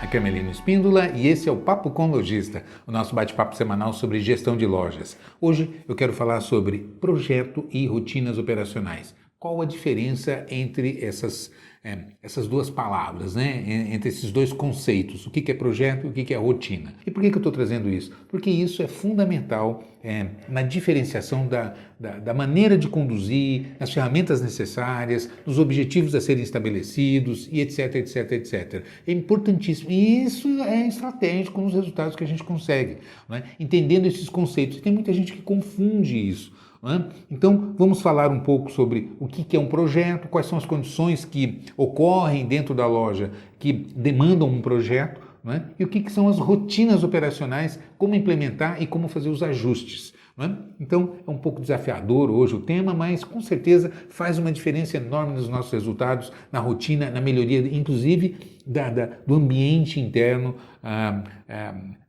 Aqui é Melino Espíndola e esse é o Papo com Lojista, o nosso bate-papo semanal sobre gestão de lojas. Hoje eu quero falar sobre projeto e rotinas operacionais. Qual a diferença entre essas duas palavras, né? Entre esses dois conceitos, o que é projeto e o que é rotina. E por que eu estou trazendo isso? Porque isso é fundamental na diferenciação da maneira de conduzir, nas ferramentas necessárias, nos objetivos a serem estabelecidos e etc, etc, etc. É importantíssimo. E isso é estratégico nos resultados que a gente consegue, né? Entendendo esses conceitos. Tem muita gente que confunde isso. Então, vamos falar um pouco sobre o que é um projeto, quais são as condições que ocorrem dentro da loja que demandam um projeto, e o que são as rotinas operacionais, como implementar e como fazer os ajustes. Então, é um pouco desafiador hoje o tema, mas com certeza faz uma diferença enorme nos nossos resultados, na rotina, na melhoria, inclusive do ambiente interno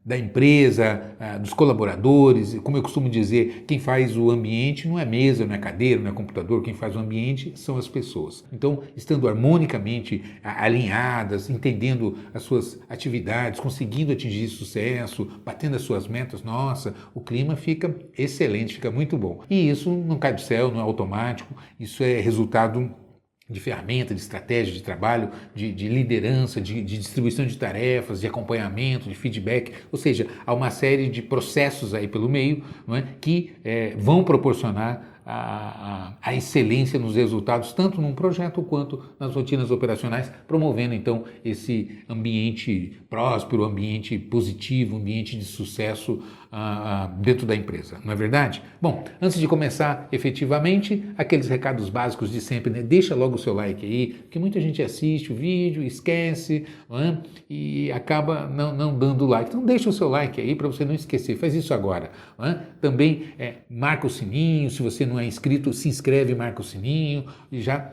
da empresa, dos colaboradores. Como eu costumo dizer, quem faz o ambiente não é mesa, não é cadeira, não é computador, quem faz o ambiente são as pessoas. Então, estando harmonicamente alinhadas, entendendo as suas atividades, conseguindo atingir sucesso, batendo as suas metas, nossa, o clima fica excelente, fica muito bom. E isso não cai do céu, não é automático, isso é resultado de ferramenta, de estratégia de trabalho, de liderança, de distribuição de tarefas, de acompanhamento, de feedback, ou seja, há uma série de processos aí pelo meio, que vão proporcionar a excelência nos resultados, tanto num projeto quanto nas rotinas operacionais, promovendo então esse ambiente próspero, ambiente positivo, ambiente de sucesso dentro da empresa, não é verdade? Bom, antes de começar efetivamente, aqueles recados básicos de sempre, né? Deixa logo o seu like aí, porque muita gente assiste o vídeo, esquece, e acaba não dando like. Então deixa o seu like aí para você não esquecer, faz isso agora. Também marca o sininho, se você não é inscrito, se inscreve e marca o sininho, e já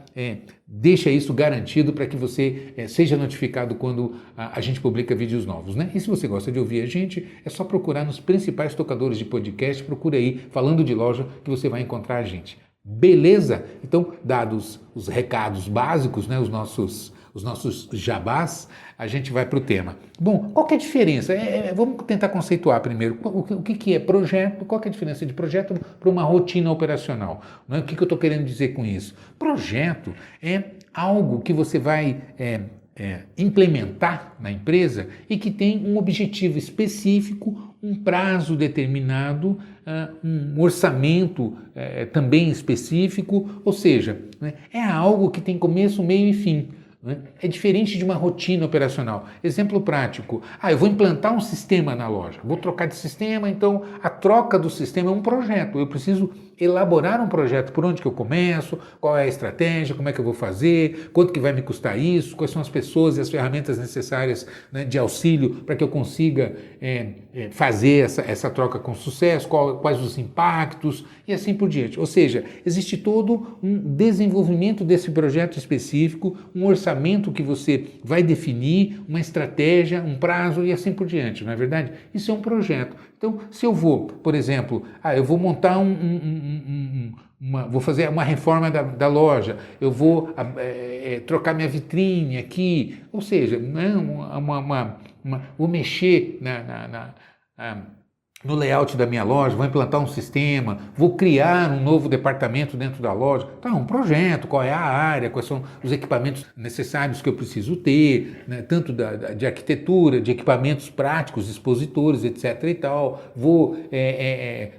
deixa isso garantido para que você seja notificado quando a gente publica vídeos novos, né? E se você gosta de ouvir a gente, é só procurar nos principais tocadores de podcast, procura aí, Falando de Loja, que você vai encontrar a gente. Beleza? Então, dados os recados básicos, né, os nossos jabás, a gente vai para o tema. Bom, qual que é a diferença? Vamos tentar conceituar primeiro o que é projeto, qual que é a diferença de projeto para uma rotina operacional. O que eu estou querendo dizer com isso? Projeto é algo que você vai implementar na empresa e que tem um objetivo específico, um prazo determinado, um orçamento também específico, ou seja, é algo que tem começo, meio e fim. É diferente de uma rotina operacional. Exemplo prático, eu vou implantar um sistema na loja, vou trocar de sistema, então a troca do sistema é um projeto, eu preciso elaborar um projeto, por onde que eu começo, qual é a estratégia, como é que eu vou fazer, quanto que vai me custar isso, quais são as pessoas e as ferramentas necessárias, né, de auxílio para que eu consiga fazer essa troca com sucesso, quais os impactos e assim por diante. Ou seja, existe todo um desenvolvimento desse projeto específico, um orçamento que você vai definir, uma estratégia, um prazo e assim por diante, não é verdade? Isso é um projeto. Então, se eu vou, por exemplo, eu vou montar vou fazer uma reforma da loja, eu vou trocar minha vitrine aqui, ou seja, vou mexer no layout da minha loja, vou implantar um sistema, vou criar um novo departamento dentro da loja. Então, um projeto, qual é a área, quais são os equipamentos necessários que eu preciso ter, né, tanto de arquitetura, de equipamentos práticos, expositores, etc. e tal.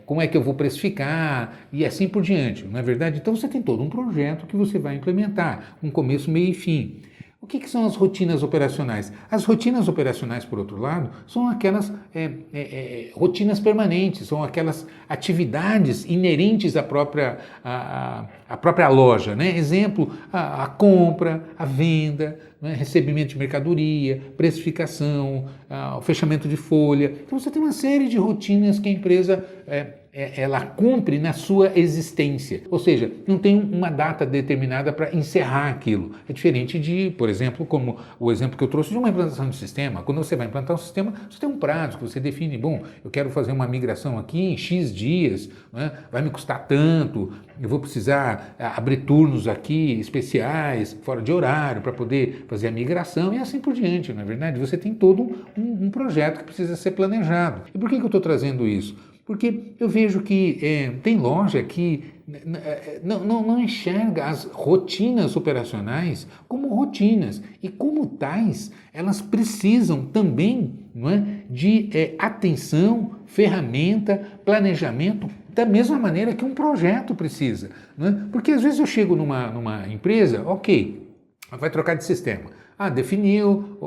Como é que eu vou precificar e assim por diante, não é verdade? Então, você tem todo um projeto que você vai implementar, um começo, meio e fim. O que são as rotinas operacionais? As rotinas operacionais, por outro lado, são aquelas rotinas permanentes, são aquelas atividades inerentes à própria loja, né? Exemplo, a compra, a venda, né? Recebimento de mercadoria, precificação, o fechamento de folha. Então você tem uma série de rotinas que a empresa ela cumpre na sua existência. Ou seja, não tem uma data determinada para encerrar aquilo. É diferente de, por exemplo, como o exemplo que eu trouxe de uma implantação de sistema. Quando você vai implantar um sistema, você tem um prazo que você define. Bom, eu quero fazer uma migração aqui em X dias, né? Vai me custar tanto, eu vou precisar abrir turnos aqui especiais, fora de horário, para poder fazer a migração e assim por diante, não é verdade? Você tem todo um projeto que precisa ser planejado. E por que eu estou trazendo isso? Porque eu vejo que tem loja que não enxerga as rotinas operacionais como rotinas e como tais elas precisam também, não é, de atenção, ferramenta, planejamento da mesma maneira que um projeto precisa, não é? Porque às vezes eu chego numa empresa, ok, vai trocar de sistema. Definiu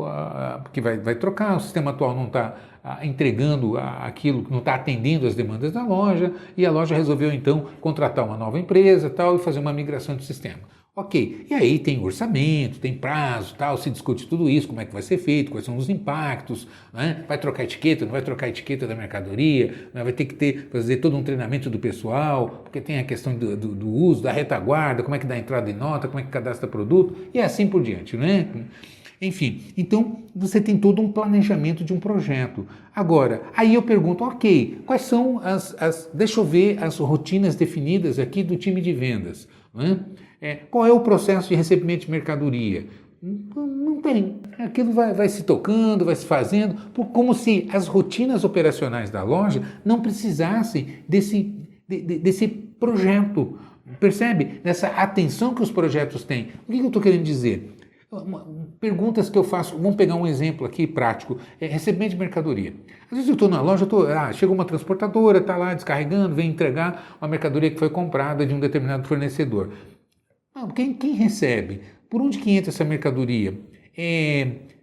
que vai trocar, o sistema atual não está entregando aquilo, não está atendendo as demandas da loja, e a loja resolveu então contratar uma nova empresa tal, e fazer uma migração de sistema. Ok, e aí tem orçamento, tem prazo, tal, se discute tudo isso, como é que vai ser feito, quais são os impactos, né? Vai trocar etiqueta, não vai trocar a etiqueta da mercadoria, né? Vai ter que fazer todo um treinamento do pessoal, porque tem a questão do uso, da retaguarda, como é que dá entrada em nota, como é que cadastra produto, e assim por diante, né? Enfim, então você tem todo um planejamento de um projeto. Agora, aí eu pergunto, ok, quais são deixa eu ver as rotinas definidas aqui do time de vendas, né? Qual é o processo de recebimento de mercadoria? Não tem. Aquilo vai se tocando, vai se fazendo, como se as rotinas operacionais da loja não precisassem desse projeto. Percebe? Dessa atenção que os projetos têm. O que eu estou querendo dizer? Perguntas que eu faço, vamos pegar um exemplo aqui prático, recebimento de mercadoria. Às vezes eu estou na loja, chega uma transportadora, está lá descarregando, vem entregar uma mercadoria que foi comprada de um determinado fornecedor. Quem recebe? Por onde que entra essa mercadoria?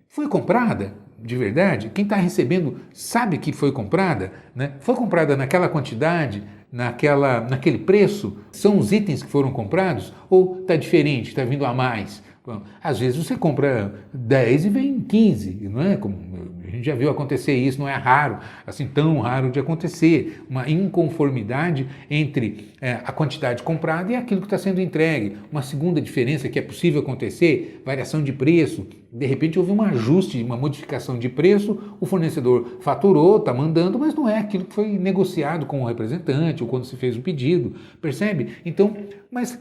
Foi comprada de verdade? Quem está recebendo sabe que foi comprada? Né? Foi comprada naquela quantidade, naquele preço? São os itens que foram comprados? Ou está diferente, está vindo a mais? Bom, às vezes você compra 10 e vem 15, não é? Como a gente já viu acontecer isso, não é raro, assim tão raro de acontecer, uma inconformidade entre a quantidade comprada e aquilo que está sendo entregue. Uma segunda diferença que é possível acontecer, variação de preço, de repente houve um ajuste, uma modificação de preço, o fornecedor faturou, está mandando, mas não é aquilo que foi negociado com o representante ou quando se fez o pedido, percebe? Então, mas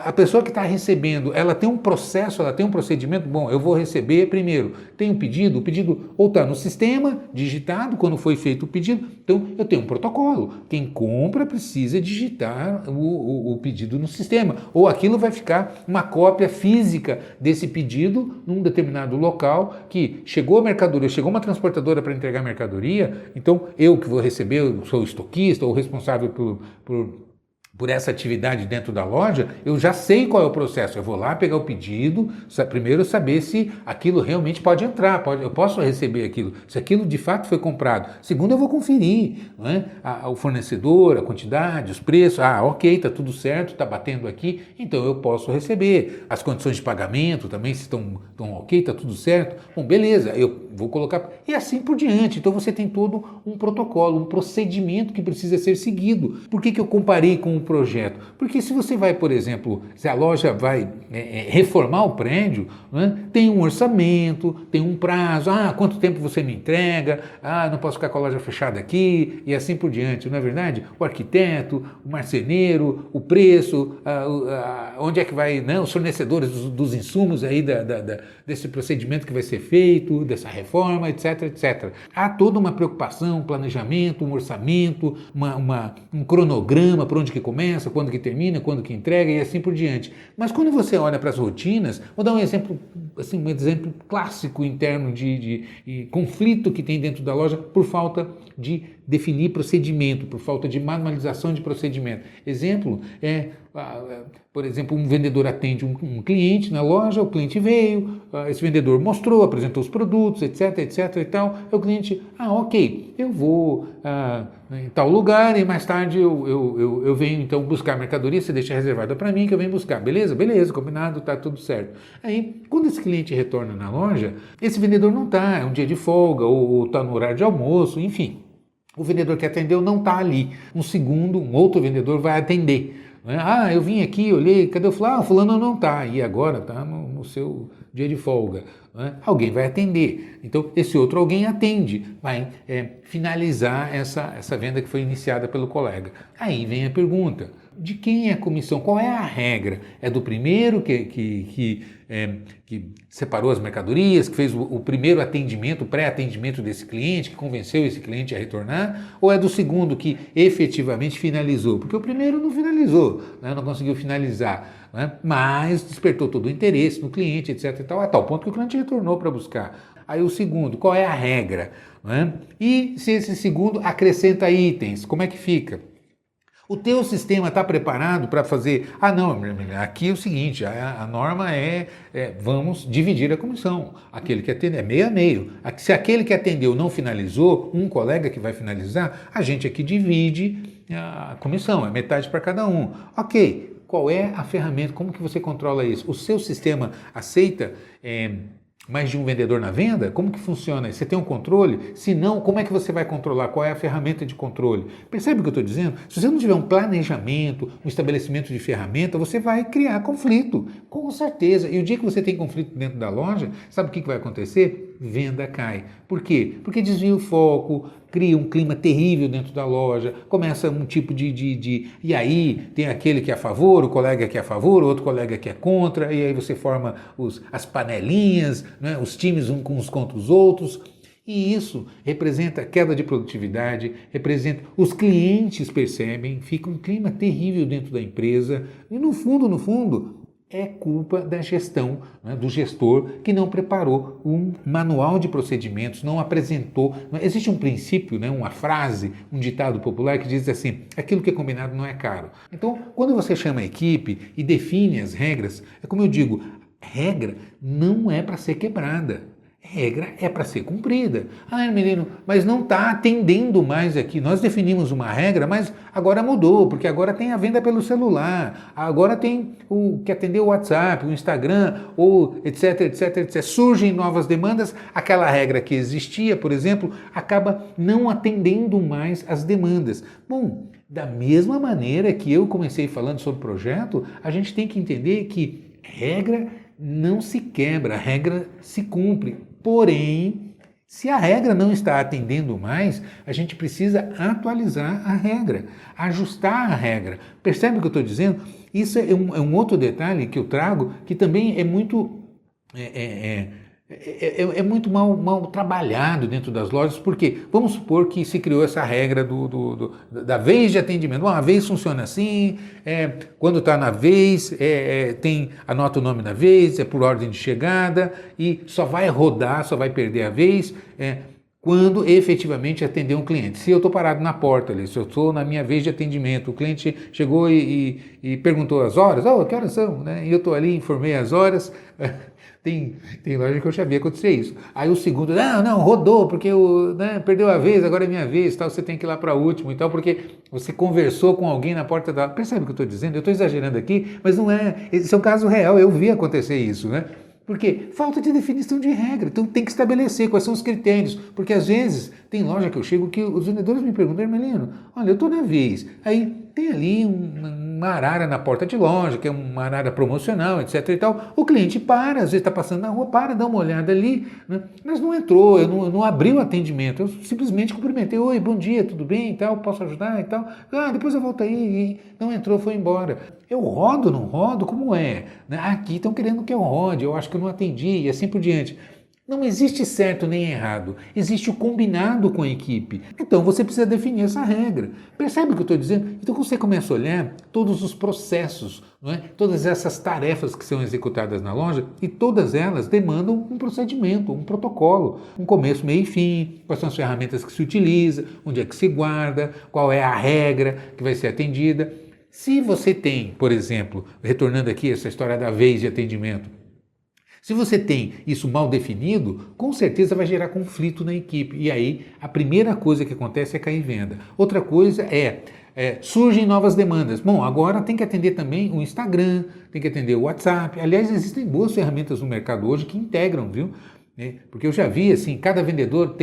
a pessoa que está recebendo, ela tem um processo, ela tem um procedimento. Bom, eu vou receber primeiro, tem um pedido, o pedido ou está no sistema digitado quando foi feito o pedido, então eu tenho um protocolo. Quem compra precisa digitar o pedido no sistema, ou aquilo vai ficar uma cópia física desse pedido num determinado local que chegou a mercadoria, chegou uma transportadora para entregar a mercadoria, então eu que vou receber, eu sou o estoquista ou responsável por essa atividade dentro da loja, eu já sei qual é o processo. Eu vou lá pegar o pedido, primeiro saber se aquilo realmente pode entrar, eu posso receber aquilo, se aquilo de fato foi comprado. Segundo, eu vou conferir, não é? O fornecedor, a quantidade, os preços. Ok, está tudo certo, está batendo aqui, então eu posso receber. As condições de pagamento também, se estão ok, está tudo certo. Bom, beleza, eu vou colocar. E assim por diante. Então você tem todo um protocolo, um procedimento que precisa ser seguido. Por que eu comparei com o projeto? Porque se você vai, por exemplo, se a loja vai reformar o prédio, né, tem um orçamento, tem um prazo, quanto tempo você me entrega, não posso ficar com a loja fechada aqui, e assim por diante, não é verdade? O arquiteto, o marceneiro, o preço, onde é que vai, né, os fornecedores dos insumos aí desse procedimento que vai ser feito, dessa reforma, etc, etc. Há toda uma preocupação, um planejamento, um orçamento, um cronograma para onde que começa, quando que termina, quando que entrega e assim por diante. Mas quando você olha para as rotinas, vou dar um exemplo, assim, um exemplo clássico interno de conflito que tem dentro da loja por falta de definir procedimento, por falta de manualização de procedimento. Exemplo por exemplo, um vendedor atende um cliente na loja, o cliente veio, esse vendedor mostrou, apresentou os produtos, etc, etc e tal. O cliente, ok, eu vou em tal lugar e mais tarde eu venho então buscar a mercadoria, você deixa reservada para mim que eu venho buscar. Beleza? Beleza, combinado, tá tudo certo. Aí, quando esse cliente retorna na loja, esse vendedor não está, é um dia de folga ou está no horário de almoço, enfim. O vendedor que atendeu não está ali. Um outro vendedor vai atender. Ah, eu vim aqui, olhei, cadê o fulano? Ah, o fulano não está. E agora está no seu dia de folga. Alguém vai atender. Então, esse outro alguém atende, vai finalizar essa venda que foi iniciada pelo colega. Aí vem a pergunta: de quem é a comissão? Qual é a regra? É do primeiro que separou as mercadorias, que fez o primeiro atendimento, o pré-atendimento desse cliente, que convenceu esse cliente a retornar? Ou é do segundo que efetivamente finalizou? Porque o primeiro não finalizou, não conseguiu finalizar. Mas despertou todo o interesse no cliente, etc. e tal, a tal ponto que o cliente retornou para buscar. Aí o segundo, qual é a regra? E se esse segundo acrescenta itens, como é que fica? O teu sistema está preparado para fazer? Ah, não, aqui é o seguinte, a norma vamos dividir a comissão. Aquele que atendeu é meio a meio. Se aquele que atendeu não finalizou, um colega que vai finalizar, a gente aqui divide a comissão, é metade para cada um. Ok. Qual é a ferramenta? Como que você controla isso? O seu sistema aceita mais de um vendedor na venda? Como que funciona? Você tem um controle? Se não, como é que você vai controlar? Qual é a ferramenta de controle? Percebe o que eu estou dizendo? Se você não tiver um planejamento, um estabelecimento de ferramenta, você vai criar conflito, com certeza. E o dia que você tem conflito dentro da loja, sabe o que vai acontecer? Venda cai. Por quê? Porque desvia o foco, cria um clima terrível dentro da loja, começa um tipo E aí tem aquele que é a favor, o colega que é a favor, o outro colega que é contra, e aí você forma as panelinhas, os times uns contra os outros. E isso representa queda de produtividade, os clientes percebem, fica um clima terrível dentro da empresa, e no fundo, é culpa da gestão, do gestor que não preparou um manual de procedimentos, não apresentou. Existe um princípio, uma frase, um ditado popular que diz assim: aquilo que é combinado não é caro. Então, quando você chama a equipe e define as regras, é como eu digo, regra não é para ser quebrada. Regra é para ser cumprida. Ah, menino, mas não está atendendo mais aqui. Nós definimos uma regra, mas agora mudou, porque agora tem a venda pelo celular, agora tem o que atender o WhatsApp, o Instagram, ou etc, etc, etc. Surgem novas demandas, aquela regra que existia, por exemplo, acaba não atendendo mais as demandas. Bom, da mesma maneira que eu comecei falando sobre projeto, a gente tem que entender que regra não se quebra, a regra se cumpre. Porém, se a regra não está atendendo mais, a gente precisa atualizar a regra, ajustar a regra. Percebe o que eu estou dizendo? Isso é um outro detalhe que eu trago, que também é muito... É muito mal trabalhado dentro das lojas, porque vamos supor que se criou essa regra da vez de atendimento. Bom, a vez funciona assim, quando está na vez, anota o nome da vez, é por ordem de chegada, e só vai rodar, só vai perder a vez quando efetivamente atender um cliente. Se eu estou parado na porta ali, se eu estou na minha vez de atendimento, o cliente chegou e perguntou as horas, que horas são? E eu estou ali, informei as horas... Tem loja que eu já vi acontecer isso. Aí o segundo, não, rodou, porque perdeu a vez, agora é minha vez, tal, você tem que ir lá para o último e tal, porque você conversou com alguém na porta da... Percebe o que eu estou dizendo? Eu estou exagerando aqui, mas não é... Esse é um caso real, eu vi acontecer isso, Porque falta de definição de regra, então tem que estabelecer quais são os critérios, porque às vezes tem loja que eu chego que os vendedores me perguntam: Hermelino, olha, eu estou na vez, aí tem ali uma arara na porta de loja, que é uma arara promocional, etc e tal, o cliente para, às vezes está passando na rua, dá uma olhada ali, mas não entrou, eu não abri o atendimento, eu simplesmente cumprimentei: oi, bom dia, tudo bem e tal, posso ajudar e tal, depois eu volto aí, e não entrou, foi embora. Eu rodo, não rodo, como é? Aqui estão querendo que eu rode, eu acho que eu não atendi e assim por diante. Não existe certo nem errado, existe o combinado com a equipe. Então você precisa definir essa regra. Percebe o que eu estou dizendo? Então você começa a olhar todos os processos, todas essas tarefas que são executadas na loja, e todas elas demandam um procedimento, um protocolo, um começo, meio e fim, quais são as ferramentas que se utiliza, onde é que se guarda, qual é a regra que vai ser atendida. Se você tem, por exemplo, retornando aqui essa história da vez de atendimento, se você tem isso mal definido, com certeza vai gerar conflito na equipe. E aí, a primeira coisa que acontece é cair venda. Outra coisa surgem novas demandas. Bom, agora tem que atender também o Instagram, tem que atender o WhatsApp. Aliás, existem boas ferramentas no mercado hoje que integram, viu? né? Porque eu já vi assim, cada vendedor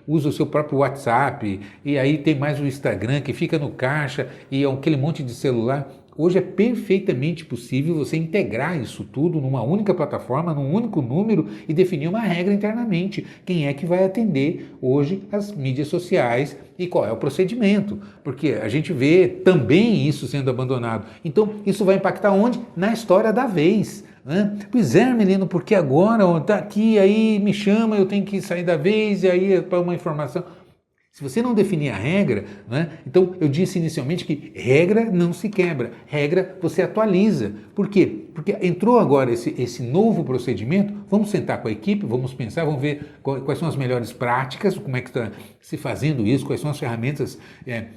usa o seu próprio WhatsApp, e aí tem mais o Instagram que fica no caixa e é aquele monte de celular. Hoje é perfeitamente possível você integrar isso tudo numa única plataforma, num único número e definir uma regra internamente. Quem é que vai atender hoje as mídias sociais e qual é o procedimento? Porque a gente vê também isso sendo abandonado. Então, isso vai impactar onde? Na história da vez. Né? Pois é, menino, porque agora está aqui, aí me chama, eu tenho que sair da vez, e aí é para uma informação. Se você não definir a regra, né, então eu disse inicialmente que regra não se quebra, regra você atualiza. Por quê? Porque entrou agora esse novo procedimento, vamos sentar com a equipe, vamos pensar, vamos ver quais são as melhores práticas, como é que está se fazendo isso, quais são as ferramentas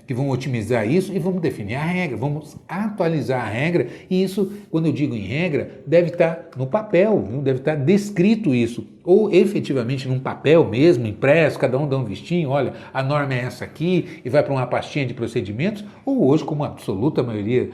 que vão otimizar isso e vamos definir a regra, vamos atualizar a regra e isso, quando eu digo em regra, deve estar no papel, não deve estar descrito isso. Ou efetivamente num papel mesmo, impresso, cada um dá um vistinho, olha, a norma é essa aqui e vai para uma pastinha de procedimentos, ou hoje, como a absoluta maioria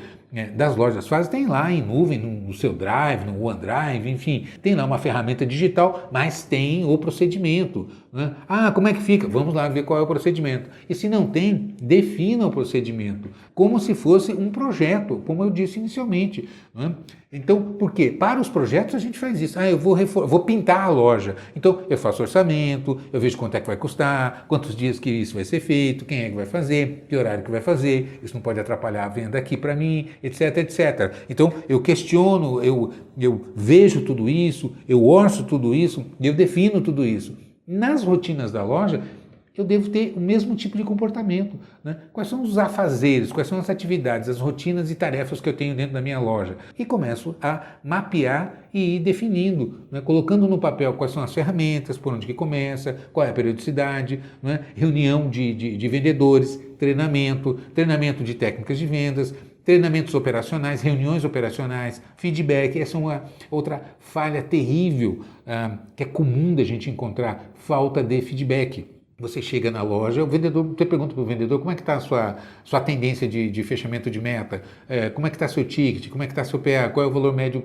das lojas faz, tem lá em nuvem, no seu Drive, no OneDrive, enfim, tem lá uma ferramenta digital, mas tem o procedimento. Né? Ah, como é que fica? Vamos lá ver qual é o procedimento. E se não tem, defina o procedimento, como se fosse um projeto, como eu disse inicialmente. Né? Então, por quê? Para os projetos a gente faz isso. Ah, eu vou pintar a loja. Então, eu faço orçamento, eu vejo quanto é que vai custar, quantos dias que isso vai ser feito, quem é que vai fazer, que horário que vai fazer, isso não pode atrapalhar a venda aqui para mim, etc, etc. Então, eu questiono, eu vejo tudo isso, eu orço tudo isso, eu defino tudo isso. Nas rotinas da loja, eu devo ter o mesmo tipo de comportamento. Né? Quais são os afazeres, quais são as atividades, as rotinas e tarefas que eu tenho dentro da minha loja? E começo a mapear e ir definindo, né? Colocando no papel quais são as ferramentas, por onde que começa, qual é a periodicidade, né? Reunião de vendedores, treinamento de técnicas de vendas, treinamentos operacionais, reuniões operacionais, feedback. Essa é uma outra falha terrível que é comum da gente encontrar, falta de feedback. Você chega na loja, o vendedor, você pergunta para o vendedor como é que está a sua tendência de fechamento de meta, como é que está seu ticket, como é que está seu PA, qual é o valor médio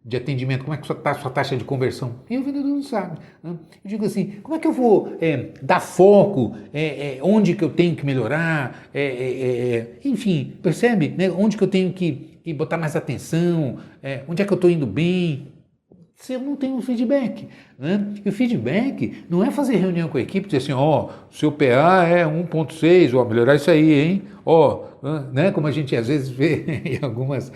de atendimento, como é que está a sua taxa de conversão. E o vendedor não sabe. Né? Eu digo assim, como é que eu vou dar foco, onde que eu tenho que melhorar, enfim, percebe? Né? Onde que eu tenho que botar mais atenção, onde é que eu estou indo bem, se eu não tenho feedback. Né? E o feedback não é fazer reunião com a equipe e dizer assim, ó, seu PA é 1.6, ó, melhorar isso aí, hein? Ó, né? Como a gente às vezes vê em algumas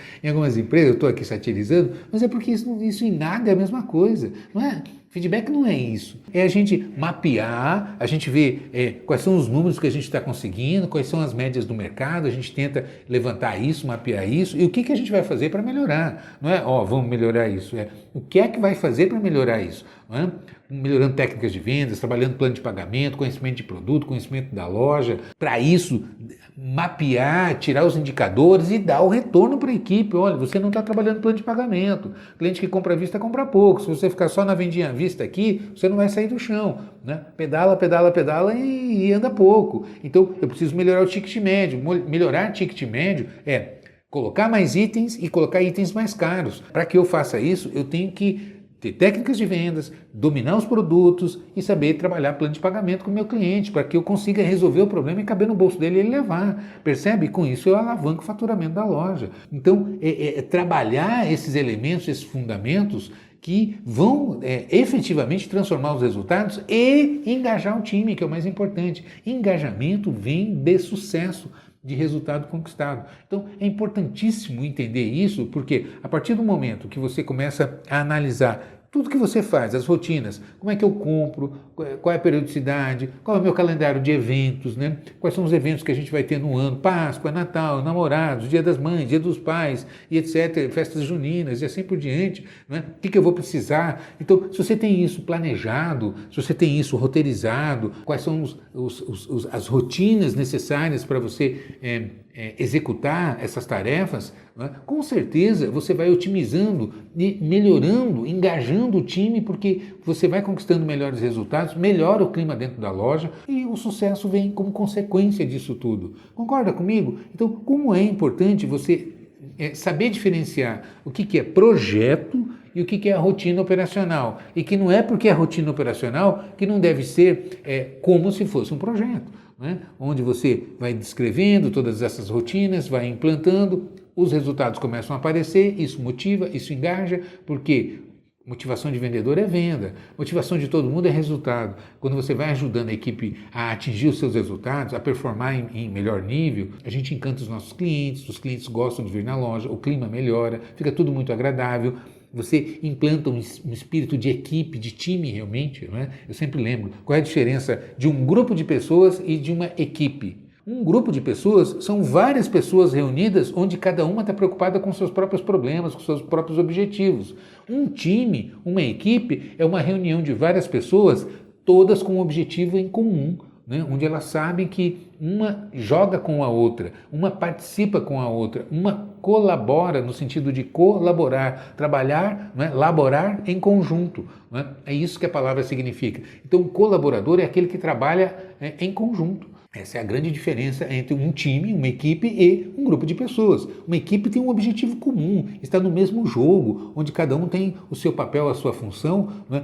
empresas, eu estou aqui satirizando, mas é porque isso em nada é a mesma coisa, não é? Feedback não é isso. É a gente mapear, a gente ver quais são os números que a gente está conseguindo, quais são as médias do mercado, a gente tenta levantar isso, mapear isso, e o que a gente vai fazer para melhorar. Não é, ó, vamos melhorar isso. O que é que vai fazer para melhorar isso? Não é? Melhorando técnicas de vendas, trabalhando plano de pagamento, conhecimento de produto, conhecimento da loja. Para isso, mapear, tirar os indicadores e dar o retorno para a equipe. Olha, você não está trabalhando plano de pagamento. Cliente que compra à vista, compra pouco. Se você ficar só na vendinha à vista aqui, você não vai sair do chão. Né? Pedala, pedala, pedala e anda pouco. Então, eu preciso melhorar o ticket médio. Melhorar ticket médio é colocar mais itens e colocar itens mais caros. Para que eu faça isso, eu tenho que ter técnicas de vendas, dominar os produtos e saber trabalhar plano de pagamento com o meu cliente, para que eu consiga resolver o problema e caber no bolso dele e ele levar. Percebe? Com isso eu alavanco o faturamento da loja. Então, trabalhar esses elementos, esses fundamentos que vão efetivamente transformar os resultados e engajar o time, que é o mais importante. Engajamento vem de sucesso, de resultado conquistado. Então, é importantíssimo entender isso, porque a partir do momento que você começa a analisar tudo que você faz, as rotinas, como é que eu compro, qual é a periodicidade, qual é o meu calendário de eventos, né? Quais são os eventos que a gente vai ter no ano, Páscoa, Natal, Namorados, Dia das Mães, Dia dos Pais, e etc., festas juninas e assim por diante, né? O que eu vou precisar? Então, se você tem isso planejado, se você tem isso roteirizado, quais são as rotinas necessárias para você executar essas tarefas, né? Com certeza você vai otimizando e melhorando, engajando o time, porque você vai conquistando melhores resultados, melhora o clima dentro da loja e o sucesso vem como consequência disso tudo. Concorda comigo? Então, como é importante você saber diferenciar o que é projeto e o que é a rotina operacional. E que não é porque é rotina operacional que não deve ser como se fosse um projeto, né? Onde você vai descrevendo todas essas rotinas, vai implantando, os resultados começam a aparecer, isso motiva, isso engaja, porque motivação de vendedor é venda, motivação de todo mundo é resultado. Quando você vai ajudando a equipe a atingir os seus resultados, a performar em melhor nível, a gente encanta os clientes gostam de vir na loja, o clima melhora, fica tudo muito agradável. Você implanta um espírito de equipe, de time realmente, né? Eu sempre lembro qual é a diferença de um grupo de pessoas e de uma equipe. Um grupo de pessoas são várias pessoas reunidas onde cada uma está preocupada com seus próprios problemas, com seus próprios objetivos. Um time, uma equipe, é uma reunião de várias pessoas, todas com um objetivo em comum, né? Onde elas sabem que uma joga com a outra, uma participa com a outra, uma colabora no sentido de colaborar, trabalhar, né? Laborar em conjunto. Né? É isso que a palavra significa. Então, colaborador é aquele que trabalha em conjunto. Essa é a grande diferença entre um time, uma equipe e um grupo de pessoas. Uma equipe tem um objetivo comum, está no mesmo jogo, onde cada um tem o seu papel, a sua função, né,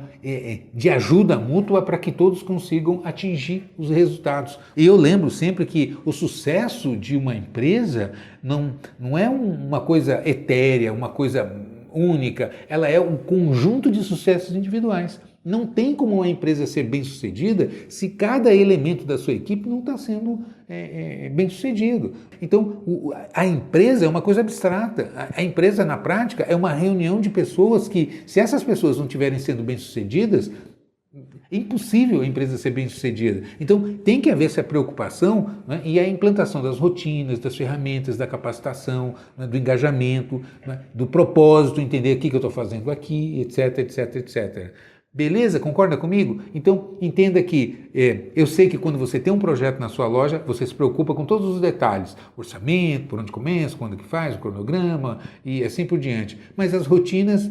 de ajuda mútua para que todos consigam atingir os resultados. E eu lembro sempre que o sucesso de uma empresa não é uma coisa etérea, uma coisa única, ela é um conjunto de sucessos individuais. Não tem como uma empresa ser bem-sucedida se cada elemento da sua equipe não está sendo bem-sucedido. Então, a empresa é uma coisa abstrata. A empresa, na prática, é uma reunião de pessoas que, se essas pessoas não estiverem sendo bem-sucedidas, é impossível a empresa ser bem-sucedida. Então, tem que haver essa preocupação, né, e a implantação das rotinas, das ferramentas, da capacitação, né, do engajamento, né, do propósito, entender o que eu estou fazendo aqui, etc, etc, etc. Beleza? Concorda comigo? Então, entenda que eu sei que quando você tem um projeto na sua loja, você se preocupa com todos os detalhes. Orçamento, por onde começa, quando que faz, o cronograma e assim por diante. Mas as rotinas,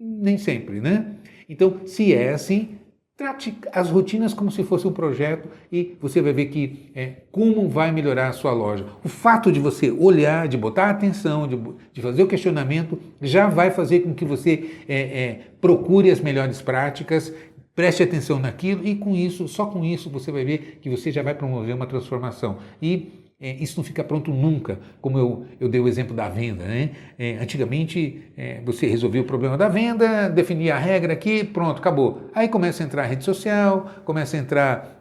nem sempre, né? Então, se é assim, trate as rotinas como se fosse um projeto e você vai ver que como vai melhorar a sua loja. O fato de você olhar, de botar atenção, de fazer o questionamento, já vai fazer com que você procure as melhores práticas, preste atenção naquilo e com isso, só com isso, você vai ver que você já vai promover uma transformação. E isso não fica pronto nunca, como eu dei o exemplo da venda, né? Antigamente, você resolvia o problema da venda, definia a regra aqui, pronto, acabou. Aí começa a entrar rede social, começa a entrar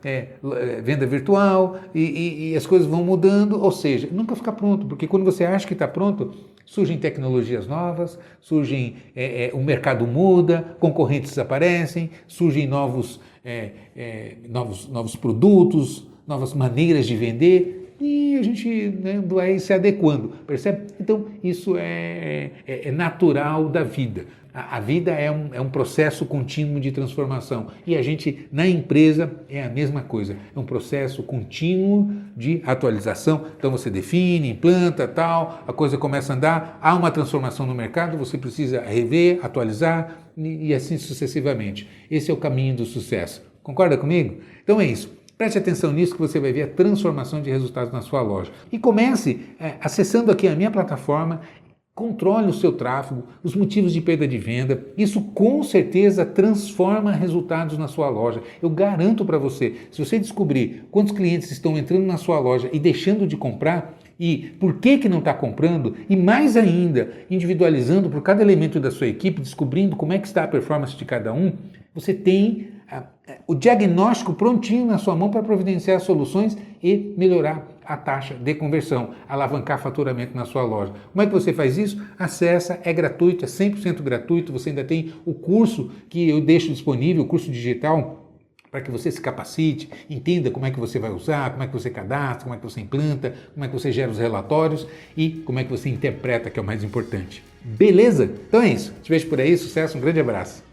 venda virtual e as coisas vão mudando, ou seja, nunca fica pronto, porque quando você acha que está pronto, surgem tecnologias novas, o mercado muda, concorrentes aparecem, surgem novos produtos, novas maneiras de vender, e a gente vai se adequando, percebe? Então, isso é natural da vida. A vida é um processo contínuo de transformação. E a gente, na empresa, é a mesma coisa. É um processo contínuo de atualização. Então, você define, implanta, tal, a coisa começa a andar, há uma transformação no mercado, você precisa rever, atualizar e assim sucessivamente. Esse é o caminho do sucesso. Concorda comigo? Então é isso. Preste atenção nisso que você vai ver a transformação de resultados na sua loja. E comece acessando aqui a minha plataforma, controle o seu tráfego, os motivos de perda de venda. Isso com certeza transforma resultados na sua loja. Eu garanto para você, se você descobrir quantos clientes estão entrando na sua loja e deixando de comprar, e por que não está comprando, e mais ainda, individualizando por cada elemento da sua equipe, descobrindo como é que está a performance de cada um, você tem o diagnóstico prontinho na sua mão para providenciar soluções e melhorar a taxa de conversão, alavancar faturamento na sua loja. Como é que você faz isso? Acessa, é gratuito, é 100% gratuito, você ainda tem o curso que eu deixo disponível, o curso digital, para que você se capacite, entenda como é que você vai usar, como é que você cadastra, como é que você implanta, como é que você gera os relatórios e como é que você interpreta, que é o mais importante. Beleza? Então é isso. Te vejo por aí, sucesso, um grande abraço.